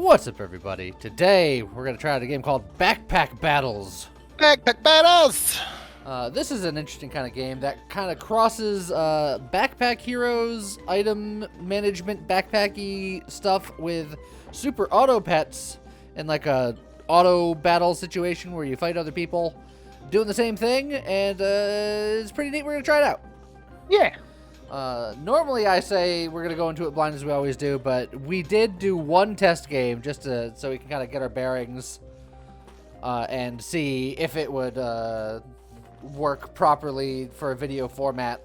What's up, everybody? Today, we're going to try out a game called Backpack Battles. Backpack Battles! This is an interesting kind of game that kind of crosses Backpack Heroes, item management, backpacky stuff with super auto pets in like a auto battle situation where you fight other people doing the same thing, and it's pretty neat. We're going to try it out. Yeah. Normally I say we're going to go into it blind as we always do, but we did do one test game just so we can kind of get our bearings and see if it would work properly for a video format.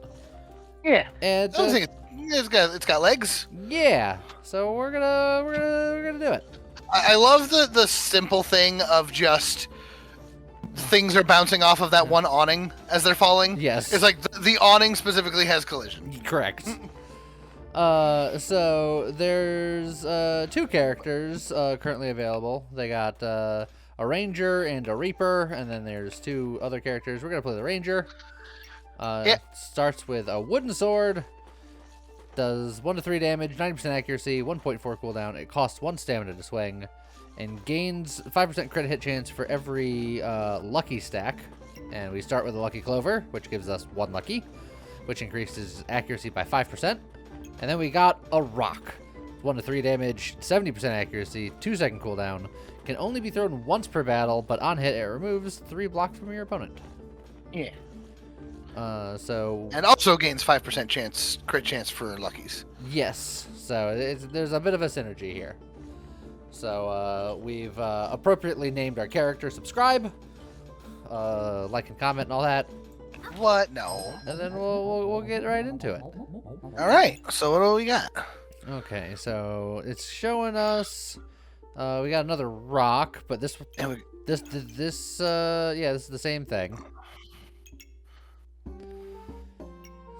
Yeah. And I think it's got legs. yeah, so we're gonna do it. I love the simple thing of just things are bouncing off of that one awning as they're falling. Yes. It's like the awning specifically has collision. Correct. So there's two characters currently available. They got a ranger and a reaper, and then there's two other characters. We're gonna play the ranger. Starts with a wooden sword. Does 1 to 3 damage, 90% accuracy, 1.4 cooldown. It costs 1 stamina to swing, and gains 5% crit hit chance for every lucky stack. And we start with a lucky clover, which gives us 1 lucky, which increases accuracy by 5%. And then we got a rock. 1 to 3 damage, 70% accuracy, 2-second cooldown. Can only be thrown once per battle, but on hit it removes 3 blocks from your opponent. Yeah. And also gains 5% crit chance for luckies. Yes. So there's a bit of a synergy here. So we've appropriately named our character. Subscribe, like and comment and all that. What? No. And then we'll get right into it. All right. So what do we got? Okay. So it's showing us we got another rock, but this is the same thing.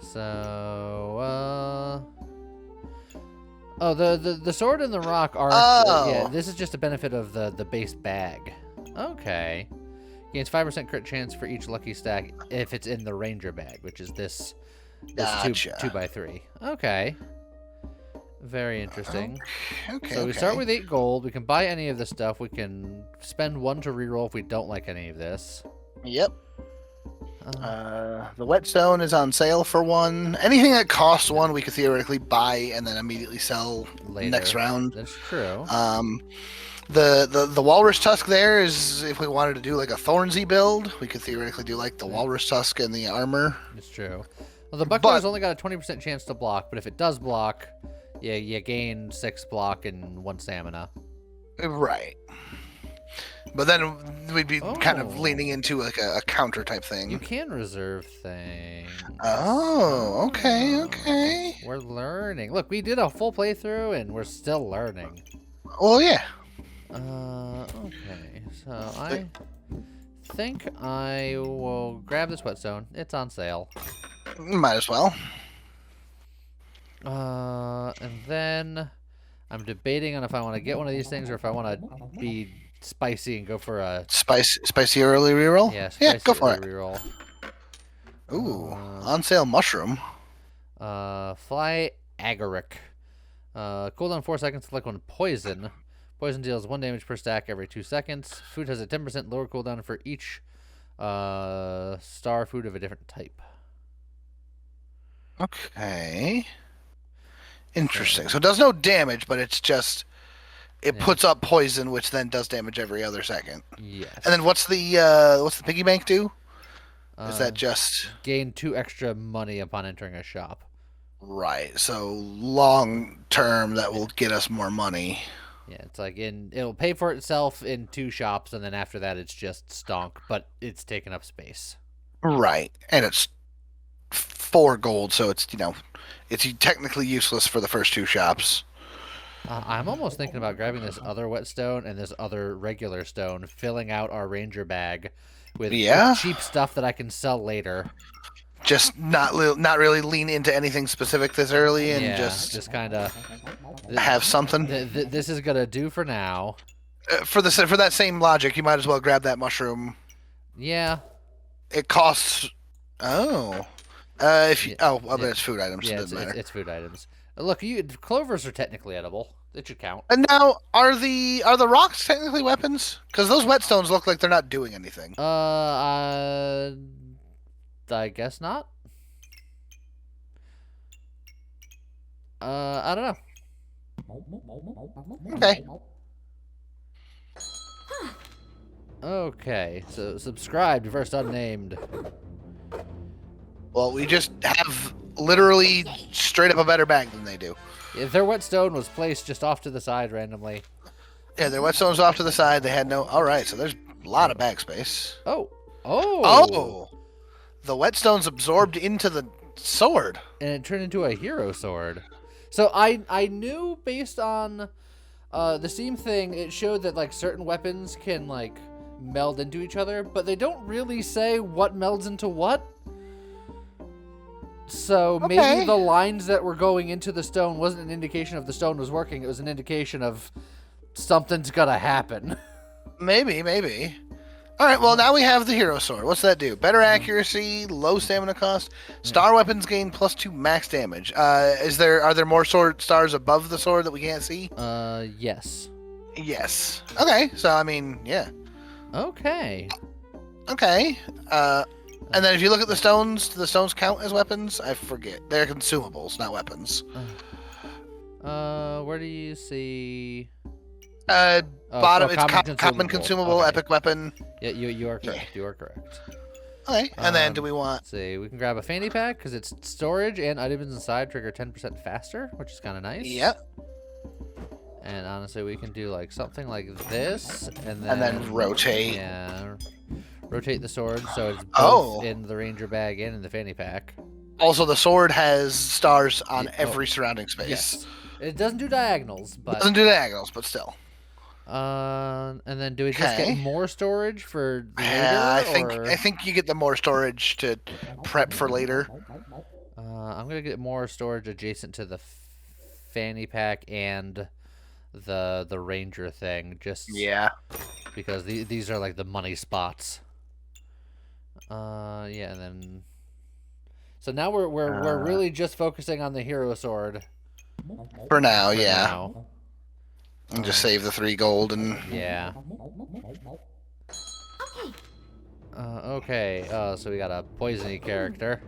So the sword and the rock are this is just a benefit of the base bag. Okay. Gains 5% crit chance for each lucky stack if it's in the ranger bag, which is this Gotcha. 2x3. Okay. Very interesting. Okay. So we start with 8 gold. We can buy any of this stuff. We can spend 1 to reroll if we don't like any of this. Yep. The whetstone is on sale for 1. Anything that costs 1, we could theoretically buy and then immediately sell Later. Next round. That's true. The walrus tusk there is if we wanted to do like a Thornsy build, we could theoretically do like the walrus tusk and the armor. It's true. Well, the buckler's only got a 20% chance to block, but if it does block, you gain 6 block and 1 stamina. Right. But then we'd be kind of leaning into like a counter type thing. You can reserve things. Oh, okay. We're learning. Look, we did a full playthrough and we're still learning. Well, yeah. Okay. So I think I will grab this whetstone. It's on sale. Might as well. And then I'm debating on if I want to get one of these things or if I want to be spicy and go for a spicy early reroll. Yeah, go for it. Reroll. Ooh, on sale mushroom. Fly agaric. Cooldown 4 seconds to lick one poison. Poison deals 1 damage per stack every 2 seconds. Food has a 10% lower cooldown for each star food of a different type. Okay. Interesting. So it does no damage, but it's just it puts up poison, which then does damage every other second. Yes. And then what's the piggy bank do? Is that just gain 2 extra money upon entering a shop? Right. So long term, that will get us more money. Yeah, it's like it'll pay for itself in 2 shops, and then after that, it's just stonk, but it's taking up space. Right, and it's 4 gold, so it's it's technically useless for the first 2 shops. I'm almost thinking about grabbing this other whetstone and this other regular stone, filling out our ranger bag with cheap stuff that I can sell later. Just not really lean into anything specific this early, and just kind of have something. This is gonna do for now. For that same logic, you might as well grab that mushroom. Yeah. It costs. But it's food items. Yeah, so it doesn't matter. It's food items. Look, clovers are technically edible. It should count. And now, are the rocks technically weapons? Because those whetstones look like they're not doing anything. I guess not. I don't know. Okay. Okay, so subscribe to First Unnamed. Well, we just have literally straight up a better bag than they do. Yeah, their whetstone was placed just off to the side randomly. Yeah, their whetstones off to the side. They had no. All right, so there's a lot of bag space. Oh. Oh! The whetstone's absorbed into the sword. And it turned into a hero sword. So I knew based on the Steam thing, it showed that like certain weapons can like meld into each other, but they don't really say what melds into what. So maybe the lines that were going into the stone wasn't an indication of the stone was working. It was an indication of something's gonna happen. Maybe. All right, well, now we have the hero sword. What's that do? Better accuracy, low stamina cost. Star weapons gain +2 max damage. Are there more sword stars above the sword that we can't see? Yes. Yes. Okay, so I mean, yeah. Okay. Okay. And then if you look at the stones, do the stones count as weapons? I forget. They're consumables, not weapons. Where do you see? Bottom, it's common common consumable, okay. Epic weapon. Yeah, you are correct. Yeah. You are correct. Okay, and then do we want? Let's see, we can grab a fanny pack because it's storage and items inside trigger 10% faster, which is kind of nice. Yep. And honestly, we can do like something like this, and then rotate. Yeah, rotate the sword so it's both in the ranger bag and in the fanny pack. Also, the sword has stars on every surrounding space. Yes. It doesn't do diagonals, but it doesn't do diagonals, but still. And then do we just get more storage for later? I think you get the more storage to prep for later. I'm gonna get more storage adjacent to the fanny pack and the ranger thing, just because these are like the money spots. Yeah, and then so now we're really just focusing on the hero sword for now. Now. And just save the 3 gold and yeah. Okay. So we got a poisony character.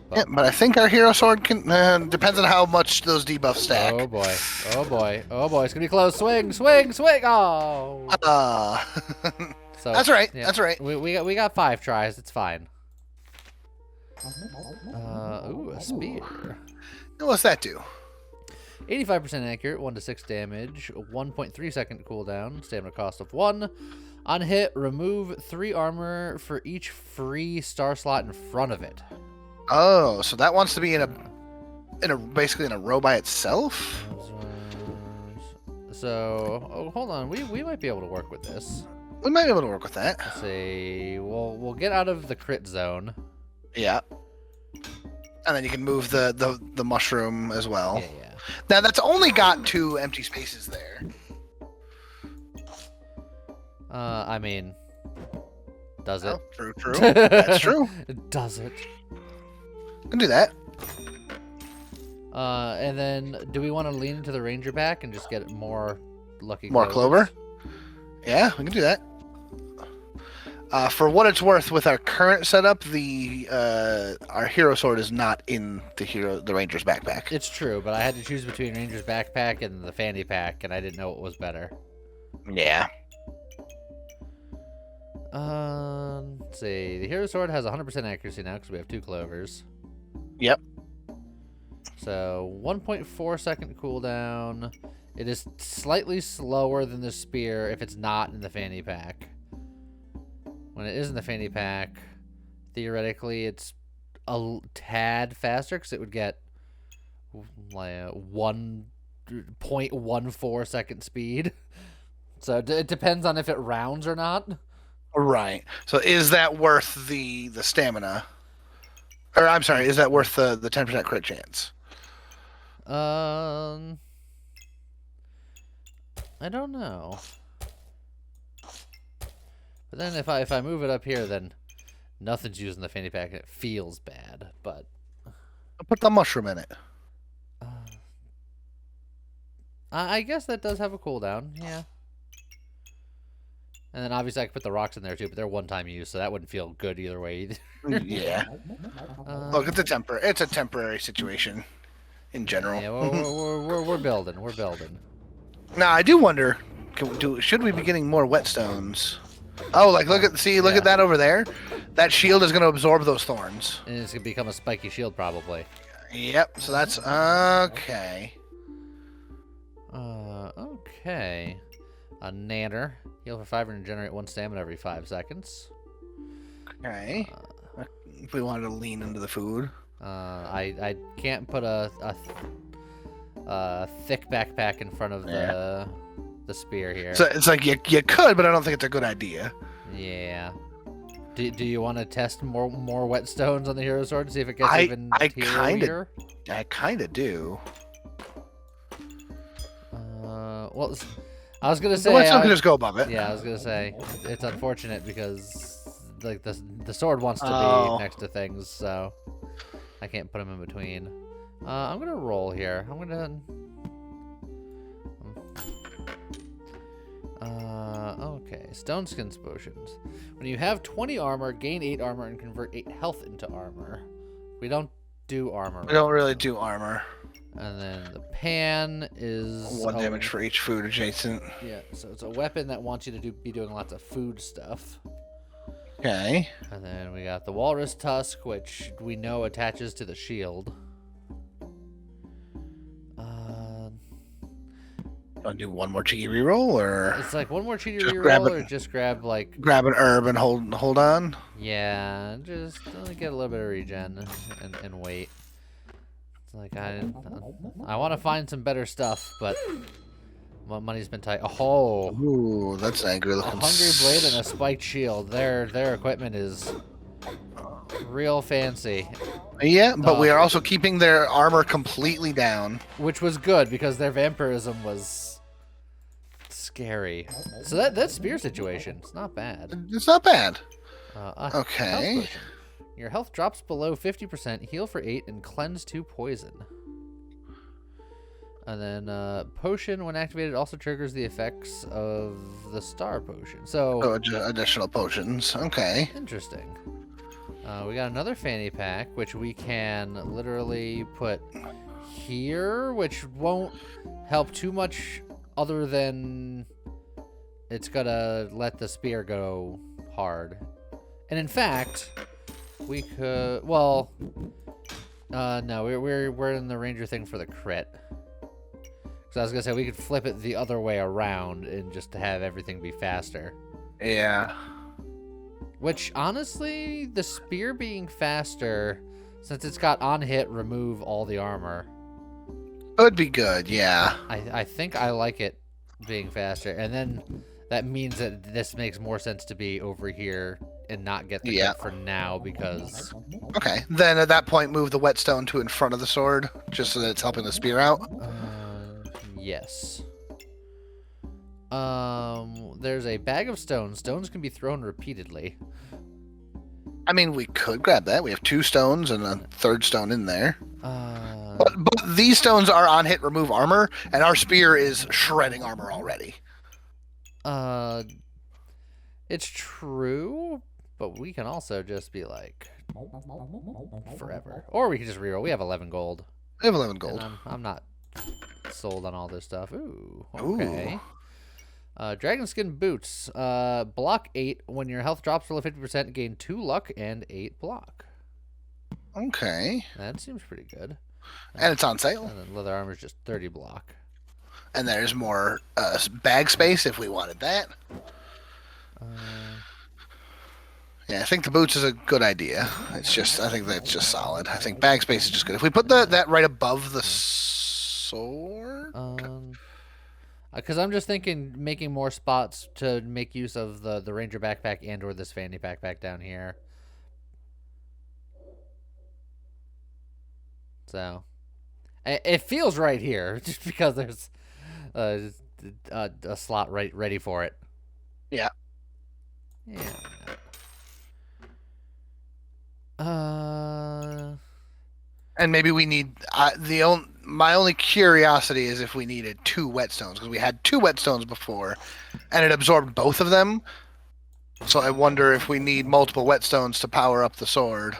But I think our hero sword can depends on how much those debuffs stack. Oh boy! It's gonna be close. Swing! Oh. So that's right. Yeah, that's right. We got 5 tries. It's fine. Ooh, a spear. What's that do? 85% accurate, 1 to 6 damage, 1.3 second cooldown, stamina cost of 1. On hit, remove 3 armor for each free star slot in front of it. Oh, so that wants to be basically in a row by itself? So, hold on, we might be able to work with this. We might be able to work with that. Let's see, we'll get out of the crit zone. Yeah. And then you can move the mushroom as well. Yeah. Now that's only got 2 empty spaces there. I mean, does it? Oh, true. That's true. Does it? Can do that. And then do we want to lean into the ranger back and just get more lucky? More clover? Yeah, we can do that. For what it's worth, with our current setup, our hero sword is not in the ranger's backpack. It's true, but I had to choose between ranger's backpack and the fanny pack, and I didn't know what was better. Yeah. Let's see. The hero sword has 100% accuracy now because we have 2 clovers. Yep. So 1.4 second cooldown. It is slightly slower than the spear if it's not in the fanny pack. When it is in the fanny pack, theoretically it's a tad faster because it would get like 1.14 second speed. So it depends on if it rounds or not. Right. So is that worth the stamina? Or I'm sorry, is that worth the 10% crit chance? I don't know. But then if I move it up here, then nothing's using the fanny pack and it feels bad. But I'll put the mushroom in it. I guess that does have a cooldown. Yeah. And then obviously I could put the rocks in there too, but they're one-time use, so that wouldn't feel good either way. Either. Yeah. Look, it's a temporary situation in general. Yeah, we're building. We're building. Now I do wonder, should we be getting more whetstones? Oh, like look at that over there. That shield is going to absorb those thorns. And it's gonna become a spiky shield probably. Yep. So that's okay. Okay. A nanner. Heal for 5 and regenerate 1 stamina every 5 seconds. Okay. If we wanted to lean into the food. I can't put a thick backpack in front of the spear here. So it's like you could, but I don't think it's a good idea. Yeah. Do you want to test more whetstones on the hero sword to see if it gets even heroier? I kind of do. Well, I was gonna say the whetstone can just go above it. Yeah, I was gonna say it's unfortunate because like the sword wants to be next to things, so I can't put them in between. I'm gonna roll here. I'm gonna. Okay. Stone skins potions. When you have 20 armor, gain 8 armor and convert 8 health into armor. We don't do armor. We don't really do armor. And then the pan is 1 damage for each food adjacent. Yeah, so it's a weapon that wants you to be doing lots of food stuff. Okay. And then we got the walrus tusk, which we know attaches to the shield. Want to do one more cheeky reroll, or it's like one more cheeky reroll, or just grab an herb and hold on. Yeah, just get a little bit of regen and wait. It's like I want to find some better stuff, but my money's been tight. Oh, ooh, that's angry looking. A hungry blade and a spiked shield. Their equipment is real fancy. Yeah, but we are also keeping their armor completely down, which was good because their vampirism was scary. So that spear situation, it's not bad. It's not bad. Okay. Your health drops below 50%, heal for 8, and cleanse 2 poison. And then potion, when activated, also triggers the effects of the star potion. So additional potions. Okay. Interesting. We got another fanny pack, which we can literally put here, which won't help too much other than it's gonna let the spear go hard. And in fact, we could, well, no, we're in the ranger thing for the crit. So I was gonna say we could flip it the other way around and just to have everything be faster. Yeah. Which, honestly, the spear being faster, since it's got on hit, remove all the armor. Could be good, yeah. I think I like it being faster. And then that means that this makes more sense to be over here and not get the crit for now because... Okay, then at that point move the whetstone to in front of the sword, just so that it's helping the spear out. Yes. There's a bag of stones. Stones can be thrown repeatedly. I mean, we could grab that. We have 2 stones and a 3rd stone in there. But these stones are on hit remove armor, and our spear is shredding armor already. It's true, but we can also just be like forever. Or we can just reroll. We have 11 gold. We have 11 gold. I'm not sold on all this stuff. Ooh, okay. Dragon skin boots. Block 8. When your health drops below 50%, gain 2 luck and 8 block. Okay. That seems pretty good. And it's on sale. And then leather armor is just 30 block. And there's more bag space if we wanted that. Yeah, I think the boots is a good idea. It's just, I think that's just solid. I think bag space is just good. If we put that right above the sword. Because I'm just thinking making more spots to make use of the ranger backpack and or this fanny backpack down here. So it feels right here just because there's a slot ready for it. Yeah. Yeah. And maybe we need My only curiosity is if we needed 2 whetstones, because we had 2 whetstones before, and it absorbed both of them. So I wonder if we need multiple whetstones to power up the sword.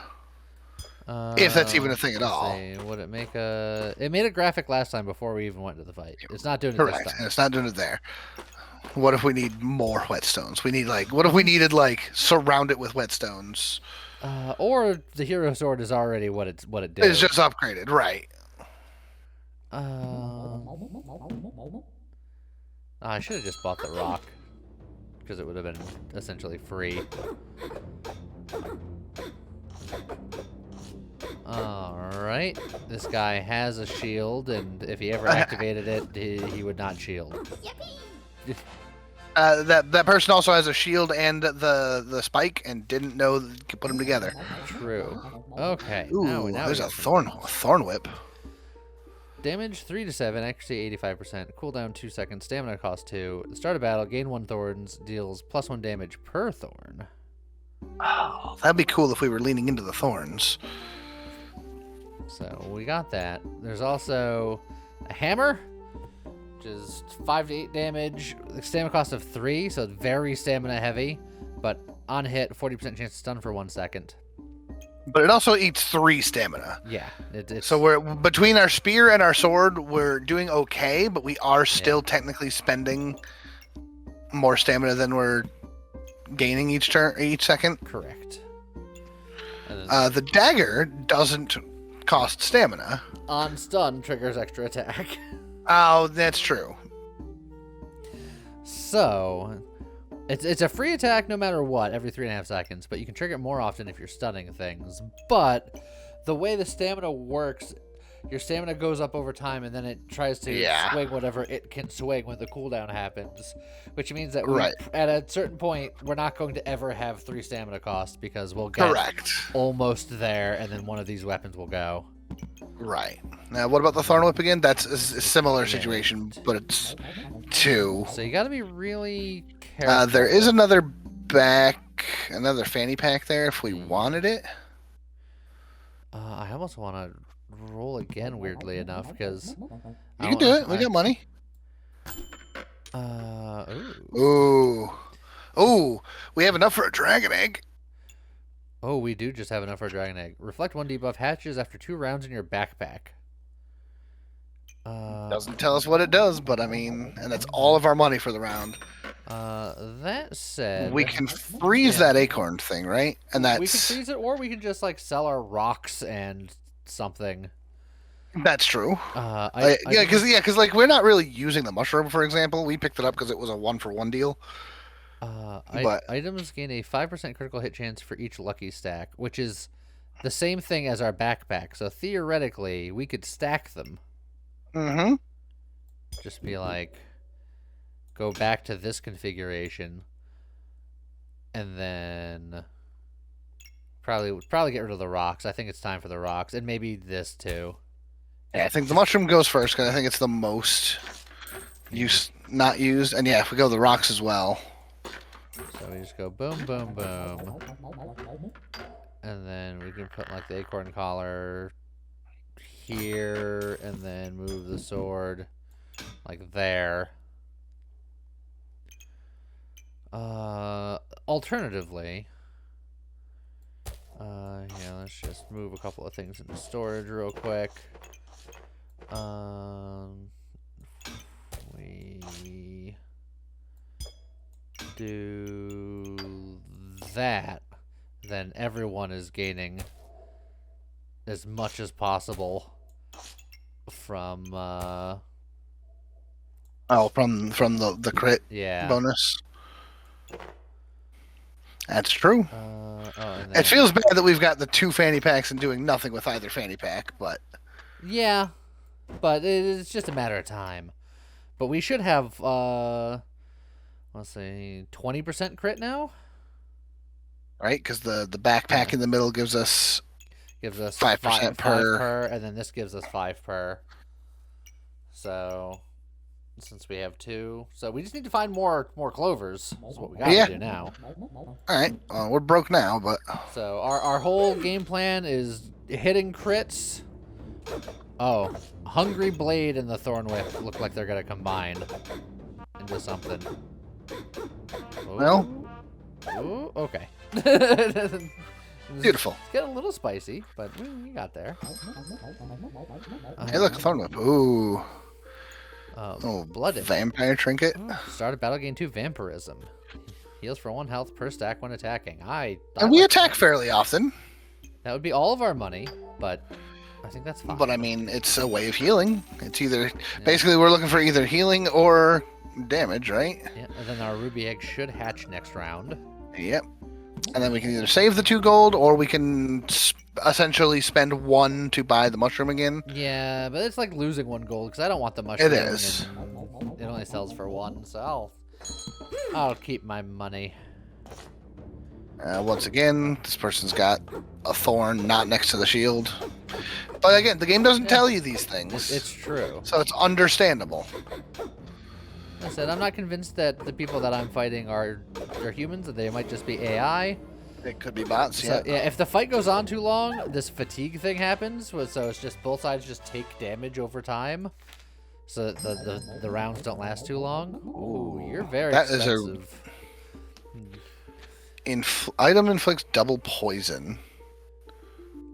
If that's even a thing at Let's all. see. Would it make a? It made a graphic last time before we even went to the fight. It's not doing it Correct, this and time. it's not doing it there. What if we need more whetstones? We need what if we needed surround it with whetstones? Or the hero sword is already what it did. It's just upgraded, right? I should have just bought the rock because it would have been essentially free. Alright, this guy has a shield, and if he ever activated it, he would not shield. That person also has a shield and the spike, and didn't know that you could put them together. True. Okay. Ooh, now there's we a got thorn whip. damage 3 to 7, accuracy 85%, cooldown 2 seconds, stamina cost 2. At the start of battle, gain 1 thorns, deals +1 damage per thorn. Oh, that'd be cool if we were leaning into the thorns. So we got that. There's also a hammer, which is 5 to 8 damage, stamina cost of 3, so it's very stamina heavy, but on hit, 40% chance to stun for 1 second. But it also eats 3 stamina. Yeah. It's, So we're between our spear and our sword, we're doing okay, but we are still technically spending more stamina than we're gaining each second. correct. And then The dagger doesn't cost stamina. on stun triggers extra attack. Oh, that's true. So, it's a free attack no matter what, every 3.5 seconds, but you can trigger it more often if you're stunning things. But the way the stamina works, your stamina goes up over time, and then it tries to swing whatever it can swing when the cooldown happens, which means that at a certain point, we're not going to ever have 3 stamina costs because we'll get almost there, and then one of these weapons will go. Right. Now, what about the thorn whip again? That's a similar situation, but it's 2. So you got to be really careful. There is another fanny pack there if we wanted it. I almost want to roll again, weirdly enough, because you can do it. We got money. Ooh. We have enough for a dragon egg. Oh, we do just have enough for a dragon egg. Reflect 1 debuff hatches after 2 rounds in your backpack. Doesn't tell us what it does, but I mean, and that's all of our money for the round. That said, we can freeze that acorn thing, right? And that's we can freeze it, or we can just sell our rocks and something. That's true. Because we're not really using the mushroom, for example. We picked it up because it was a 1-for-1 deal. Items gain a 5% critical hit chance for each lucky stack, which is the same thing as our backpack. So theoretically, we could stack them. Mm-hmm. Just be go back to this configuration, and then probably get rid of the rocks. I think it's time for the rocks, and maybe this too. Yeah, I think the mushroom goes first because I think it's the most not used, and if we go the rocks as well. So we just go boom, boom, boom. And then we can put the acorn collar here, and then move the sword there. Alternatively, let's just move a couple of things into storage real quick. We do that, then everyone is gaining as much as possible from from the crit bonus. That's true. It feels bad that we've got the 2 fanny packs and doing nothing with either fanny pack, but yeah, but it's just a matter of time. But we should have let's say 20% crit now, right? Because the backpack in the middle gives us 5% per, and then this gives us 5 per. So since we have 2, so we just need to find more clovers. That's what we gotta do now. All right, we're broke now, but so our whole game plan is hitting crits Oh, Hungry Blade and the Thorn Whip look like they're gonna combine into something. Well, Ooh, okay. beautiful. It's getting a little spicy, but we got there. Hey, look, Thorn Whip. Ooh. Oh, Blooded. vampire trinket. Start a battle, gain 2 vampirism. Heals for 1 health per stack when attacking. And we attack fairly often. That would be all of our money, but I think that's fine. But I mean, it's a way of healing. It's either basically we're looking for either healing or damage, right? Yeah, and then our ruby egg should hatch next round. Yep. And then we can either save the 2 gold or we can essentially spend 1 to buy the mushroom again. Yeah, but it's like losing 1 gold because I don't want the mushroom. It is. And it only sells for 1, so I'll keep my money. Once again, this person's got a thorn not next to the shield. But again, the game doesn't tell you these things. It's true. So it's understandable. I said I'm not convinced that the people that I'm fighting are humans, that they might just be AI. It could be bots, So, yeah, if the fight goes on too long, this fatigue thing happens, so it's just both sides just take damage over time, so that the rounds don't last too long. Ooh, you're very expensive. Item inflicts double poison.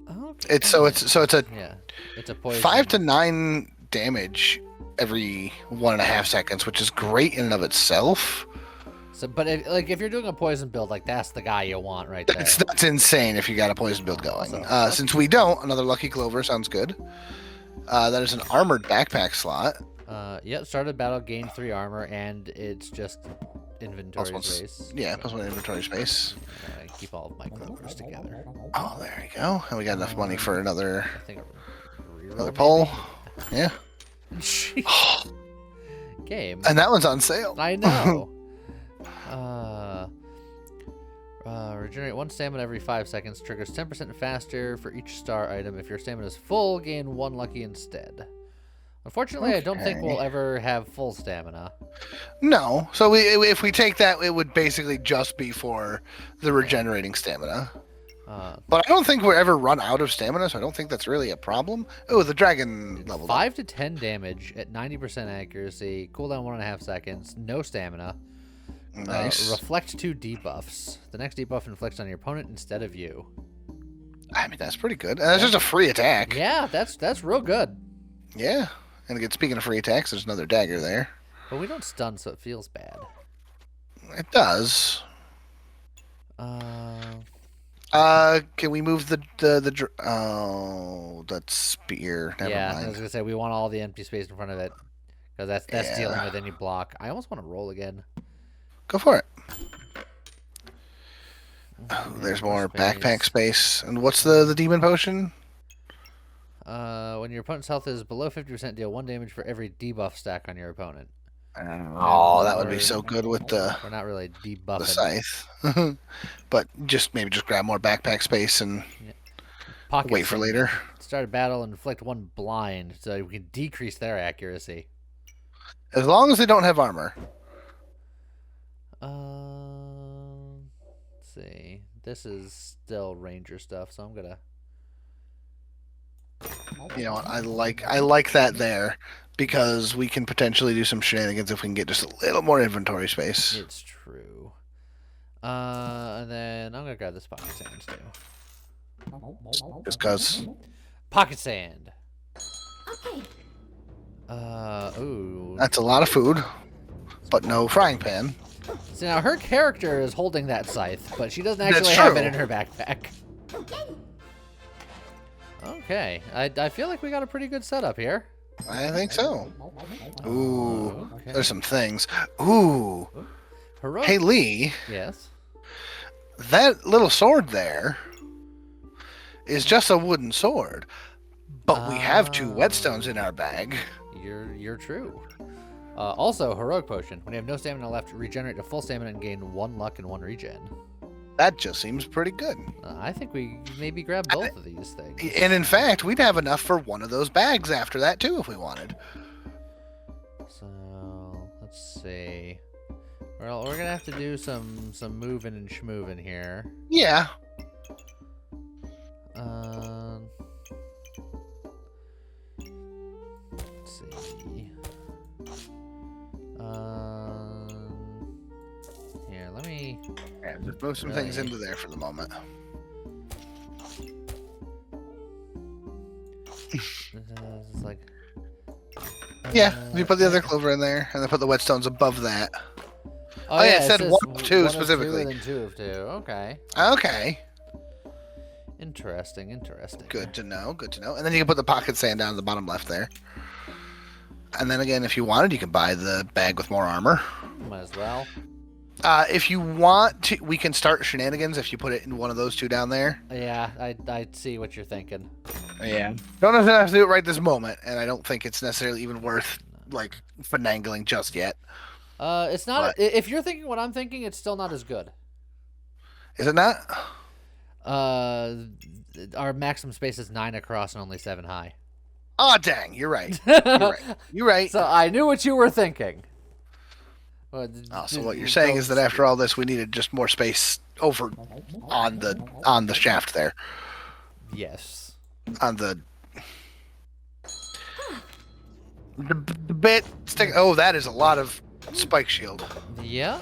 Okay. It's a it's a poison. 5 to 9 damage every 1.5 seconds, which is great in and of itself. So, but if you're doing a poison build, like that's the guy you want right there. That's insane if you got a poison build going. Since we don't, another lucky clover sounds good. That is an armored backpack slot. Yeah, started battle, gain 3 armor, and it's just inventory space. Yeah, plus 1 inventory space. Keep all of my clovers together. Oh, there you go. And we got enough money for another pull. Yeah. Game. And that one's on sale. I know. Regenerate 1 stamina every 5 seconds. Triggers 10% faster for each star item. If your stamina is full, gain 1 lucky instead. Unfortunately, I don't think we'll ever have full stamina. No. So if we take that, it would basically just be for the regenerating stamina. But I don't think we'll ever run out of stamina, so I don't think that's really a problem. Oh, the dragon level. 5 to 10 damage at 90% accuracy. Cooldown 1.5 seconds. No stamina. Nice. Reflect 2 debuffs. The next debuff inflicts on your opponent instead of you. I mean, that's pretty good. And that's just a free attack. Yeah, that's real good. Yeah. And again, speaking of free attacks, there's another dagger there. But we don't stun, so it feels bad. It does. Can we move that spear? Never mind. I was gonna say we want all the empty space in front of it, because that's dealing with any block. I almost want to roll again. Go for it. Oh, there's more backpack space. And what's the demon potion? When your opponent's health is below 50%, deal 1 damage for every debuff stack on your opponent. Oh, that would be so good with the. We're not really debuffing the scythe, but maybe just grab more backpack space and wait for later. Start a battle and inflict 1 blind, so we can decrease their accuracy. As long as they don't have armor. Let's see. This is still ranger stuff, so I'm gonna. You know what? I like that there, because we can potentially do some shenanigans if we can get just a little more inventory space. It's true. And then I'm gonna grab this pocket sand too. Just cause. Pocket sand. Okay. Ooh. That's a lot of food, but no frying pan. So now her character is holding that scythe, but she doesn't actually have it in her backpack. Okay, I feel like we got a pretty good setup here. I think so. Ooh, okay. There's some things. Ooh. Heroic. Hey, Lee. Yes? That little sword there is just a wooden sword, but we have 2 whetstones in our bag. You're true. Also, heroic potion. When you have no stamina left, regenerate to full stamina and gain 1 luck and 1 regen. That just seems pretty good. I think we maybe grab both of these things. And in fact, we'd have enough for 1 of those bags after that too, if we wanted. So let's see. Well, we're gonna have to do some moving and schmoving here. Yeah. Yeah, just move some things into there for the moment. It's like. Yeah, you put the other clover in there, and then put the whetstones above that. Oh yeah, it said says 1 of 2 1 specifically. of 2 and then 2 of 2. Okay. Okay. Interesting. Good to know. And then you can put the pocket sand down at the bottom left there. And then again, if you wanted, you can buy the bag with more armor. Might as well. If you want to, we can start shenanigans if you put it in one of those two down there. Yeah, I see what you're thinking. Yeah. Don't necessarily have to do it right this moment, and I don't think it's necessarily even worth like finagling just yet. It's not. But, if you're thinking what I'm thinking, it's still not as good. is it not? Our maximum space is 9 across and only 7 high. Oh dang! You're right. You're right. So I knew what you were thinking. So what you're saying is that after all this, we needed just more space over on the shaft there. Yes. On the bit stick. Oh, that is a lot of spike shield. Yeah.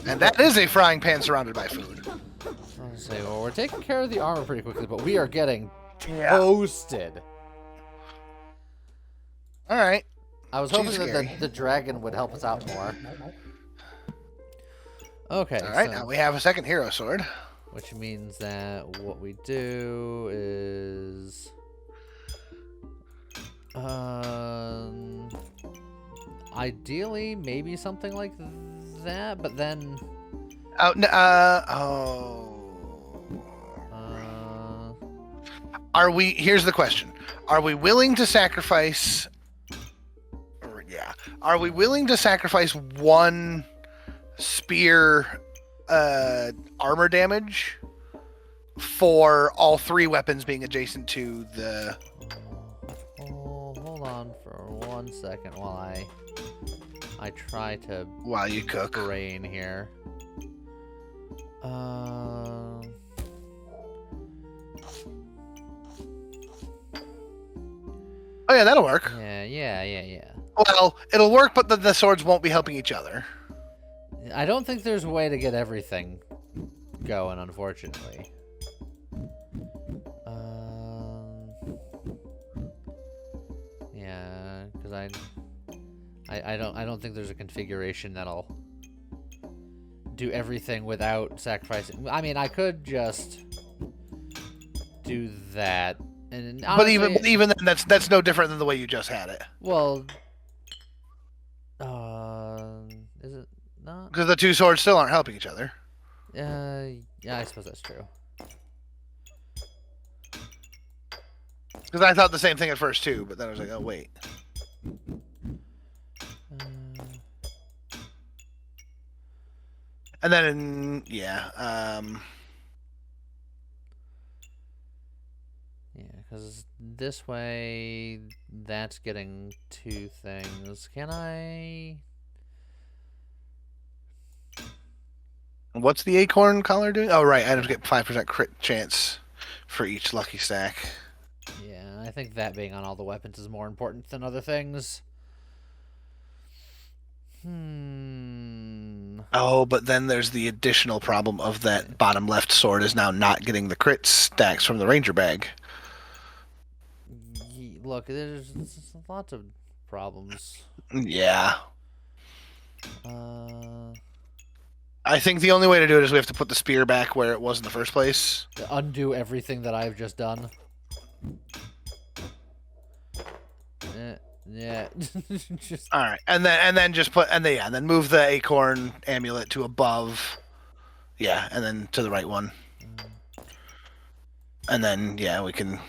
And that is a frying pan surrounded by food. I'll say, well, we're taking care of the armor pretty quickly, but we are getting toasted. All right. I was hoping that the dragon would help us out more. Okay. All right. Now we have a second hero sword. Which means that what we do is, ideally maybe something like that, but then. Are we? Here's the question: are we willing to sacrifice? Are we willing to sacrifice one spear armor damage for all 3 weapons being adjacent to the? Hold on for 1 second while I try to. While you cook. Brain here. Oh yeah, that'll work. Yeah. Well, it'll work, but the swords won't be helping each other. I don't think there's a way to get everything going, unfortunately. Yeah, because I don't think there's a configuration that'll do everything without sacrificing. I mean, I could just do that, and honestly, but even then, that's no different than the way you just had it. Well, is it not? Because the 2 swords still aren't helping each other. Yeah, I suppose that's true. Because I thought the same thing at first too, but then I was like, oh wait. And then because this way, that's getting 2 things. Can I? What's the acorn collar doing? Oh right, items get 5% crit chance for each lucky stack. Yeah, I think that being on all the weapons is more important than other things. Oh, but then there's the additional problem of that bottom left sword is now not getting the crit stacks from the ranger bag. Look, there's lots of problems. Yeah. I think the only way to do it is we have to put the spear back where it was in the first place. To undo everything that I've just done. Yeah. Just... All right, and then just put and then move the acorn amulet to above. Yeah, and then to the right one. And then we can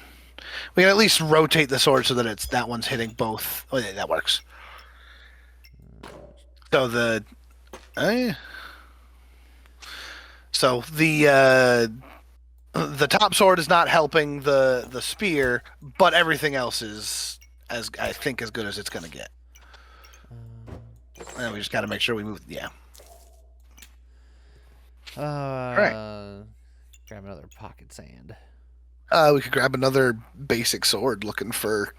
at least rotate the sword so that that one's hitting both. Oh yeah, that works. So the top sword is not helping the spear, but everything else is as good as it's gonna get. And we just got to make sure we move. Yeah. All right. Grab another pocket sand. We could grab another basic sword, looking for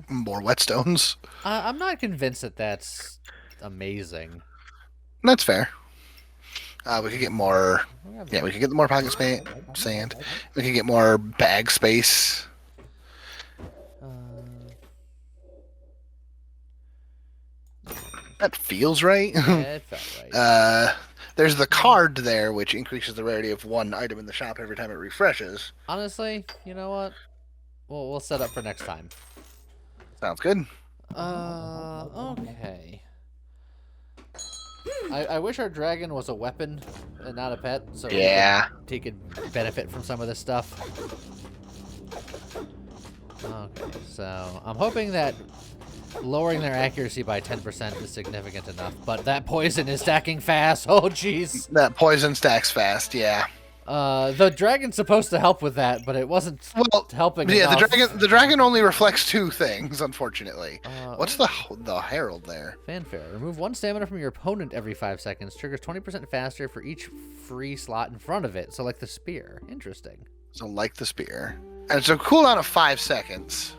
more whetstones. I'm not convinced that that's amazing. That's fair. We could get more. Yeah, we could get more pocket sand. We could get more bag space. That feels right. Yeah, it felt right. There's the card there, which increases the rarity of one item in the shop every time it refreshes. Honestly, you know what? We'll set up for next time. Sounds good. Okay. I wish our dragon was a weapon and not a pet, so he could benefit from some of this stuff. Okay, so I'm hoping that lowering their accuracy by 10% is significant enough, but that poison is stacking fast. Oh, jeez. That poison stacks fast, yeah. The dragon's supposed to help with that, but it wasn't helping enough. The dragon only reflects 2 things, unfortunately. What's the herald there? Fanfare. Remove 1 stamina from your opponent every 5 seconds. Triggers 20% faster for each free slot in front of it. So like the spear. Interesting. So like the spear. And it's a cooldown of 5 seconds.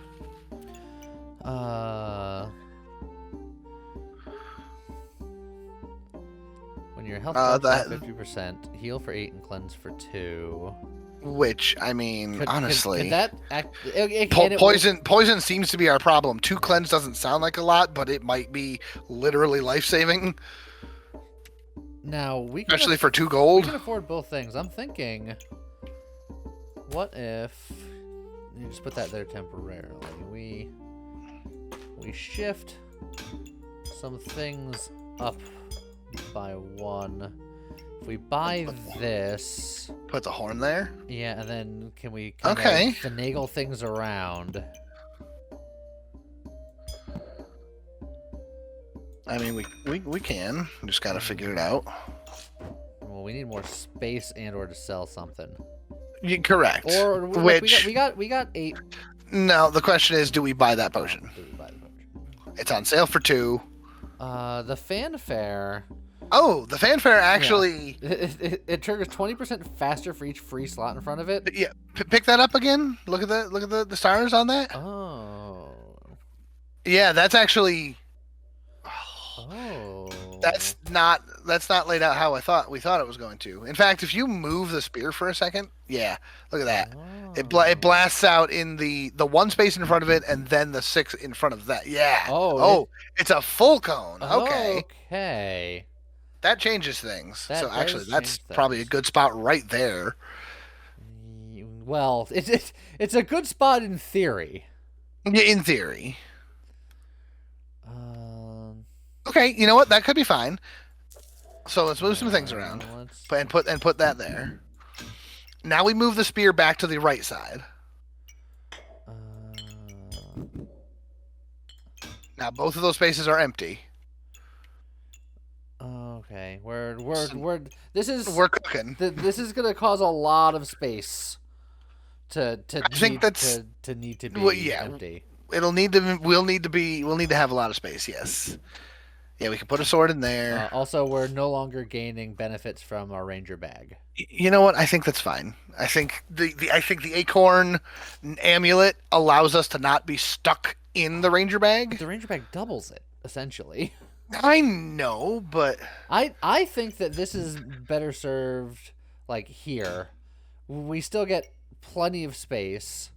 When your health drops by 50%, heal for 8 and cleanse for 2. Which, I mean, honestly, could that poison seems to be our problem. 2 cleanse doesn't sound like a lot, but it might be literally life-saving. Now especially for 2 gold. We can afford both things. I'm thinking, what if you just put that there temporarily? We shift some things up by 1. If we buy this, put the horn there. Yeah, and then can we finagle things around? I mean, we can. We just gotta figure it out. Well, we need more space and/or to sell something. Correct. Or which we got 8. No, the question is, do we buy that potion? Do we buy the potion? It's on sale for 2. The fanfare. Oh, the fanfare actually. Yeah. It triggers 20% faster for each free slot in front of it. Yeah, pick that up again. Look at the stars on that. Oh. Yeah, that's actually. Oh. That's not laid out how we thought it was going to. In fact, if you move the spear for a second, yeah, look at that. Oh. It blasts out in the 1 space in front of it, and then the 6 in front of that. Yeah. It's a full cone. Okay. Okay. That changes things. So actually, that's probably a good spot right there. Well, it's a good spot in theory. Yeah, in theory. Okay, you know what? That could be fine. So let's move some things around and put that there. Now we move the spear back to the right side. Now both of those spaces are empty. Okay, we're cooking. This is gonna cause a lot of space to need to be empty. We'll need to have a lot of space. Yes. Yeah, we can put a sword in there. Also, we're no longer gaining benefits from our ranger bag. You know what? I think that's fine. I think the acorn amulet allows us to not be stuck in the ranger bag. But the ranger bag doubles it essentially. I know, but I think that this is better served like here. We still get plenty of space.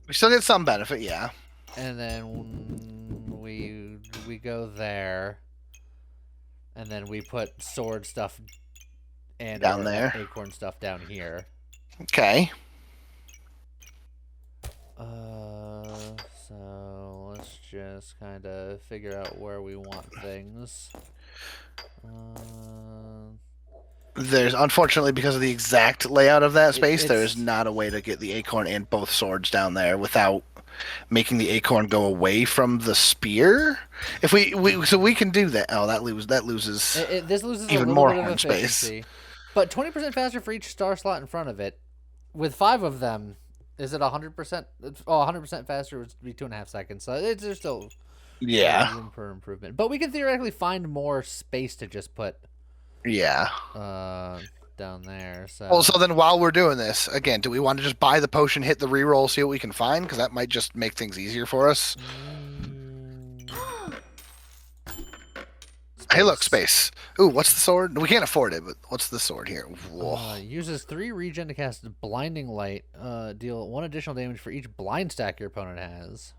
We still get some benefit, yeah. And then we go there, and then we put sword stuff and down there, acorn stuff down here. Okay. So let's just kind of figure out where we want things. There's unfortunately, because of the exact layout of that space, there is not a way to get the acorn and both swords down there without making the acorn go away from the spear. If we can do that. Oh, that loses. This loses even a more bit of horn space. But 20% faster for each star slot in front of it. With 5 of them, is it 100%? Oh, 100% faster would be 2.5 seconds. So there's still room for improvement. But we can theoretically find more space to just put. Yeah. Down there. So. Well, so then while we're doing this, again, do we want to just buy the potion, hit the reroll, see what we can find? Because that might just make things easier for us. Hey, look, space. Ooh, what's the sword? We can't afford it, but what's the sword here? Whoa. Uses 3 regen to cast Blinding Light. Deal 1 additional damage for each blind stack your opponent has.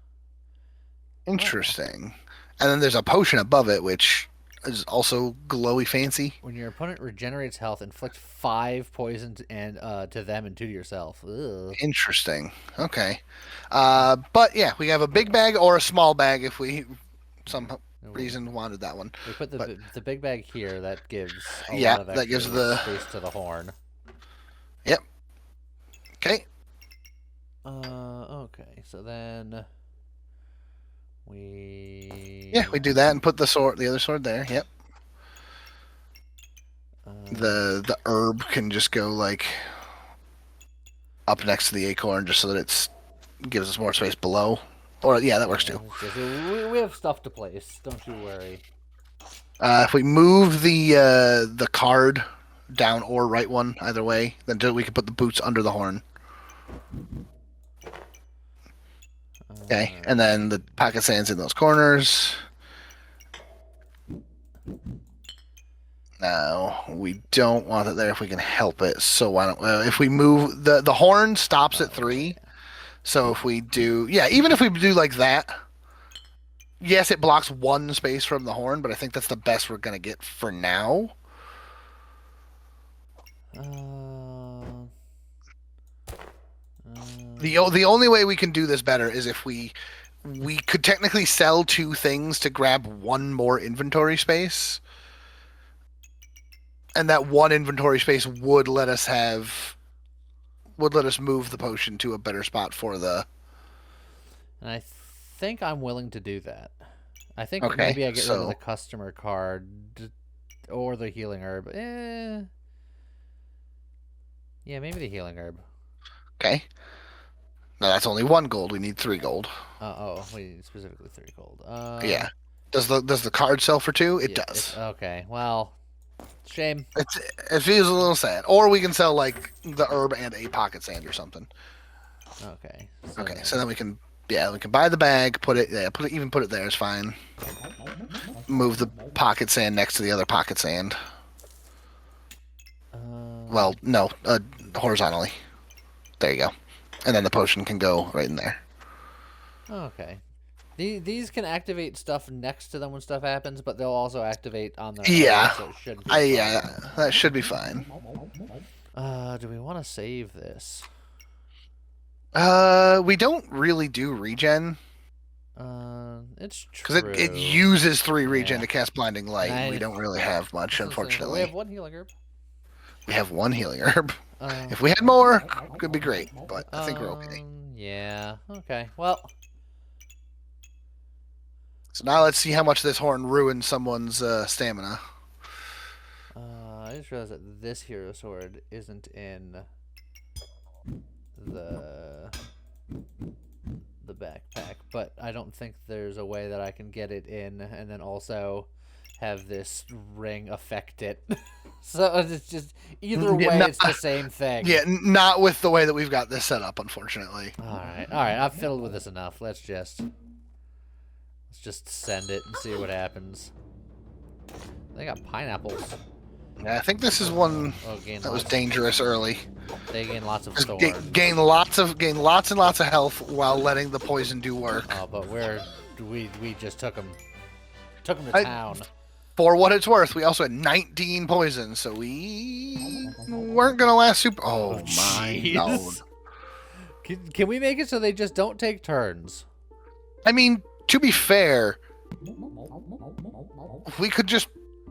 Interesting. And then there's a potion above it, which is also glowy fancy. When your opponent regenerates health, inflict 5 poison and to them and 2 to yourself. Ugh. Interesting. Okay. But yeah, we have a big bag or a small bag if we some reason wanted that one. We put the big bag here. That gives a Yeah, lot of that gives extra the space to the horn. Yep. Okay. Okay. So then we do that and put the other sword there. Yep. The herb can just go like up next to the acorn, just so that it's gives us more space below. Or yeah, that works too. We have stuff to place. Don't you worry. If we move the card down or right one, either way, then we can put the boots under the horn. Okay, and then the pocket sands in those corners. No, we don't want it there if we can help it. So why don't if we move the horn stops at 3. So if we do even if we do like that, yes, it blocks 1 space from the horn, but I think that's the best we're gonna get for now. The only way we can do this better is if we could technically sell 2 things to grab 1 more inventory space. And that 1 inventory space would let us move the potion to a better spot for the. And I think I'm willing to do that. I think Okay, maybe I get rid of the customer card or the healing herb. Yeah, maybe the healing herb. Okay. No, that's only 1 gold. We need 3 gold. We need specifically 3 gold. Yeah. Does the card sell for 2? It does. Okay. Well, shame. It feels a little sad. Or we can sell like the herb and a pocket sand or something. Okay. So then we can buy the bag, put it there is fine. Move the pocket sand next to the other pocket sand. Well, no, horizontally. There you go. And then the potion can go right in there. Okay. These can activate stuff next to them when stuff happens, but they'll also activate on their own, so it should be that should be fine. Do we want to save this? We don't really do regen. It's true. Because it uses 3 regen to cast Blinding Light. We don't really have much, unfortunately. We have 1 healing herb. We have 1 healing herb. If we had more, could be great, but I think we're okay. Yeah. Okay. Well. So now let's see how much this horn ruins someone's stamina. I just realized that this hero sword isn't in the backpack, but I don't think there's a way that I can get it in and then also have this ring affect it. So it's just either way, it's the same thing. Yeah, not with the way that we've got this set up, unfortunately. All right. I've fiddled with this enough. Let's just send it and see what happens. They got pineapples. Yeah, I think this is one that was dangerous early. They gain lots of thorn. Gain lots and lots of health while letting the poison do work. Oh, but we just took them to town. For what it's worth, we also had 19 poison, so we weren't gonna last super. Oh my god! Can we make it so they just don't take turns? I mean, to be fair, we could just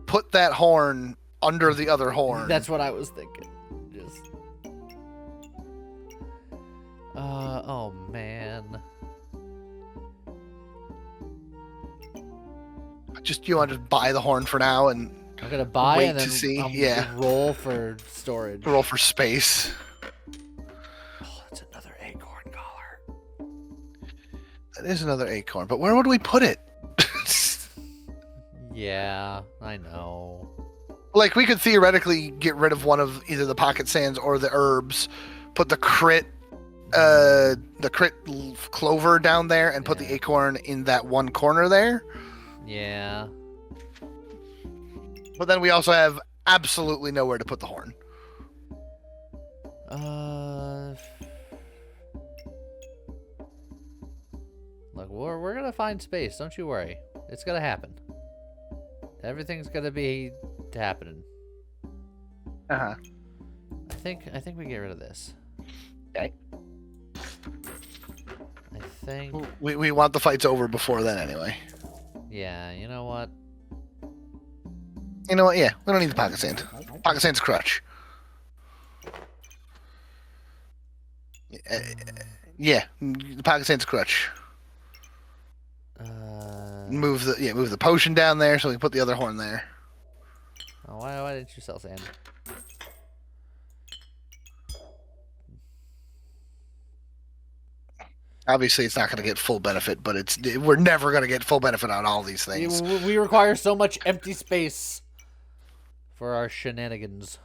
put that horn under the other horn. That's what I was thinking. Just. Oh man. You want to just buy the horn for now and I'm gonna buy wait and then to see. Roll for storage. Roll for space. Oh, that's another acorn collar. That is another acorn, but where would we put it? Yeah, I know. Like we could theoretically get rid of one of either the pocket sands or the herbs, put the crit clover down there, and put the acorn in that one corner there. Yeah. But then we also have absolutely nowhere to put the horn. Look, we're gonna find space. Don't you worry. It's gonna happen. Everything's gonna be happening. Uh-huh. I think we get rid of this. Okay. I think. We want the fights over before then anyway. Yeah, you know what? You know what? Yeah, we don't need the pocket sand. Pocket sand's crutch. Yeah, the pocket sand's crutch. Move the potion down there so we can put the other horn there. Oh, why didn't you sell sand? Obviously, it's not going to get full benefit, but we're never going to get full benefit on all these things. We require so much empty space for our shenanigans.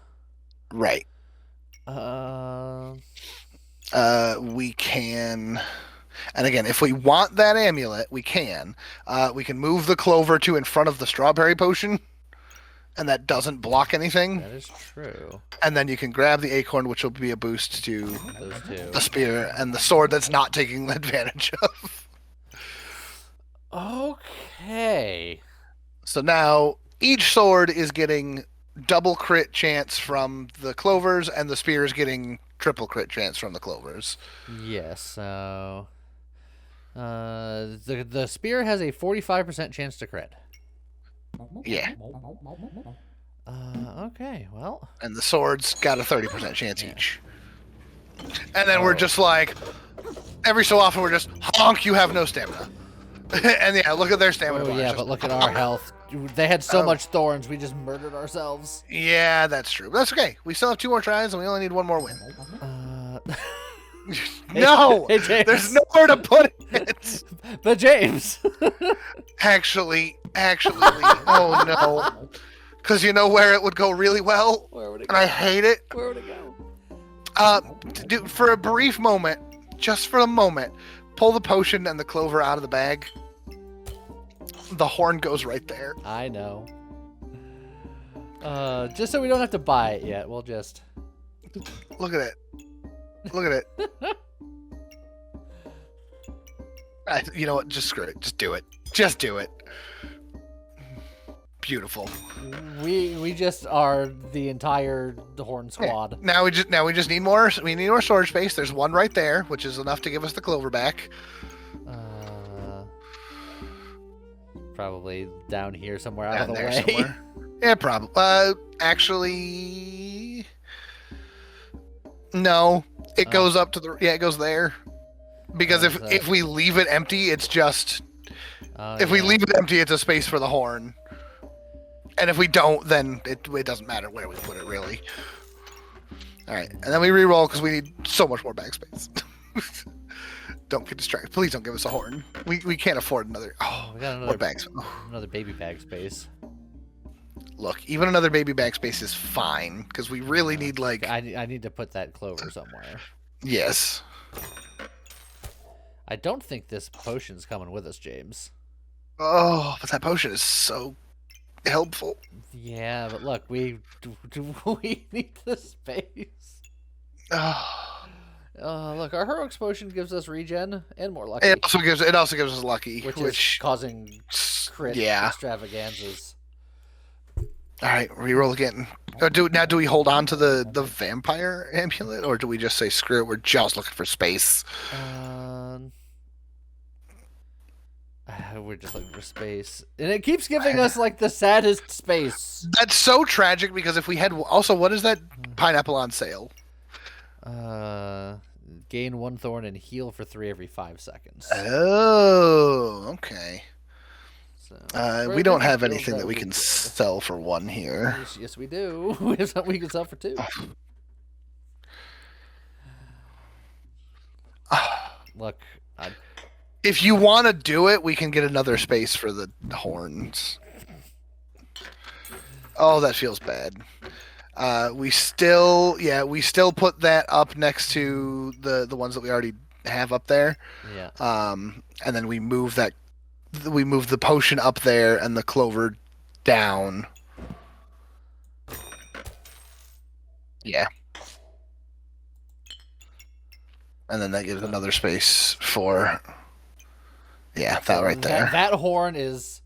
Right. We can, and again, if we want that amulet, we can. We can move the clover to in front of the strawberry potion, and that doesn't block anything. That is true. And then you can grab the acorn, which will be a boost to Those two. the spear and the sword that's not taking advantage of. Okay. So now each sword is getting double crit chance from the clovers, and the spear is getting triple crit chance from the clovers. Yes. So, the spear has a 45% chance to crit. Yeah. Okay. Well. And the sword's got a 30% chance each. And then we're just like, every so often we're just, honk, you have no stamina. And yeah, look at their stamina. Oh yeah, but look at our health. They had so much thorns, we just murdered ourselves. Yeah, that's true. But that's okay. We still have 2 more tries, and we only need 1 more win. No! Hey, there's nowhere to put it! But James! Actually, oh no. Because you know where it would go really well? Where would it go? go? And I hate it. Where would it go? For a brief moment, just for a moment, pull the potion and the clover out of the bag. The horn goes right there. I know. Just so we don't have to buy it yet, we'll just... Look at it. Look at it. You know what? Just screw it. Just do it. Just do it. Beautiful. We just are the entire horn squad. Yeah. Now we just need more. We need more storage space. There's 1 right there, which is enough to give us the clover back. Probably down here somewhere out of the way. Somewhere. Yeah, probably. Actually, no. It goes up to the. Yeah, it goes there. Because if we leave it empty, it's just. If we leave it empty, it's a space for the horn. And if we don't, then it doesn't matter where we put it, really. All right, and then we re-roll because we need so much more bag space. Don't get distracted. Please don't give us a horn. We can't afford another. Oh, we got more bags. Another baby bag space. Look, even another baby bag space is fine because we really need like. I need to put that clover somewhere. Yes. I don't think this potion's coming with us, James. Oh, but that potion is so helpful. Yeah, but look, we need the space. Look, our heroics potion gives us regen and more lucky. It also gives us lucky, which is causing crit extravaganzas. All right, reroll again. Do we hold on to the vampire amulet, or do we just say screw it? We're just looking for space. We're just looking for space, and it keeps giving us like the saddest space. That's so tragic because if we had also, what is that pineapple on sale? Gain 1 thorn and heal for 3 every 5 seconds. Oh, okay. So, we don't have anything that we can sell for 1 here. Yes, we do. We have something we can sell for 2. Look, if you want to do it, we can get another space for the horns. Oh, that feels bad. We still put that up next to the ones that we already have up there. Yeah. And then we move the potion up there and the clover down. Yeah. And then that gives another space for, that right there. That horn is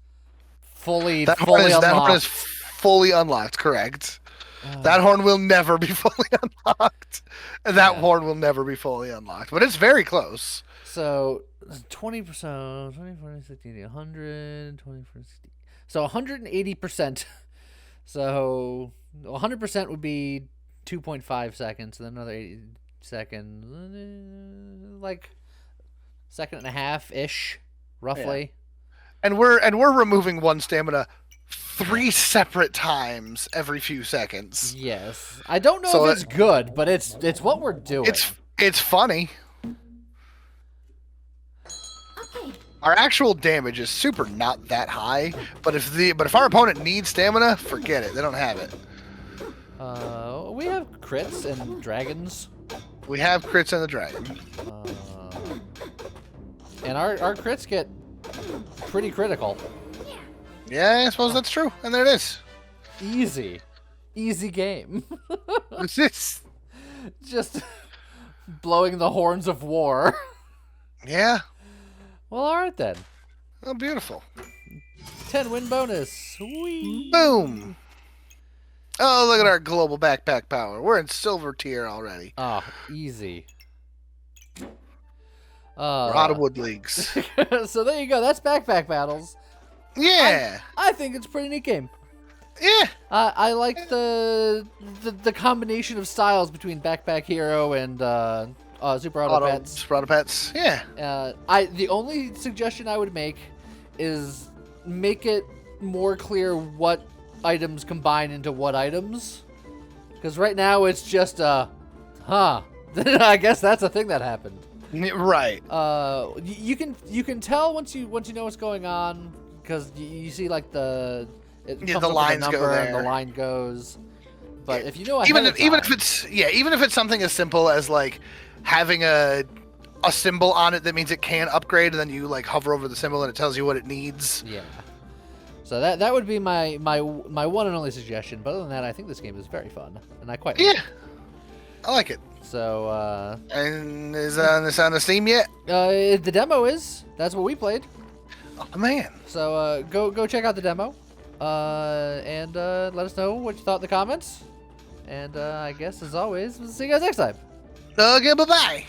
fully That horn is unlocked. fully unlocked, correct. That horn will never be fully unlocked. That horn will never be fully unlocked, but it's very close. So 20%, 20, 40, 60, 100, 20, 40, 60. So 180%. So 100% would be 2.5 seconds, and then another 80 seconds, like second and a half ish, roughly. And we're removing one stamina 3 separate times every few seconds. Yes, I don't know if it's good, but it's what we're doing. It's funny. Our actual damage is super not that high, but if our opponent needs stamina, forget it. They don't have it. We have crits and dragons. We have crits and the dragon. And our crits get pretty critical. Yeah, I suppose that's true. And there it is. Easy game. It's just blowing the horns of war. Yeah. Well, all right then. Oh, beautiful. 10 win bonus. Whee. Boom. Oh, look at our global backpack power. We're in silver tier already. Oh, easy. We're out of wood leagues. So there you go. That's backpack battles. Yeah. I think it's a pretty neat game. Yeah. I like the combination of styles between Backpack Hero and Super Auto Pets. Super Auto Pets. Yeah. The only suggestion I would make is make it more clear what items combine into what items, because right now it's just I guess that's a thing that happened. Right. You can tell once you know what's going on, because you see like the lines go there. And the line goes. But if you know even if it's something as simple as like having a symbol on it that means it can upgrade, and then you like hover over the symbol and it tells you what it needs. Yeah. So that would be my one and only suggestion. But other than that, I think this game is very fun, and I quite like it. I like it. So and is on the Steam yet? The demo is. That's what we played. Oh man. So go check out the demo, and let us know what you thought in the comments. And I guess as always, we'll see you guys next time. Okay, bye bye.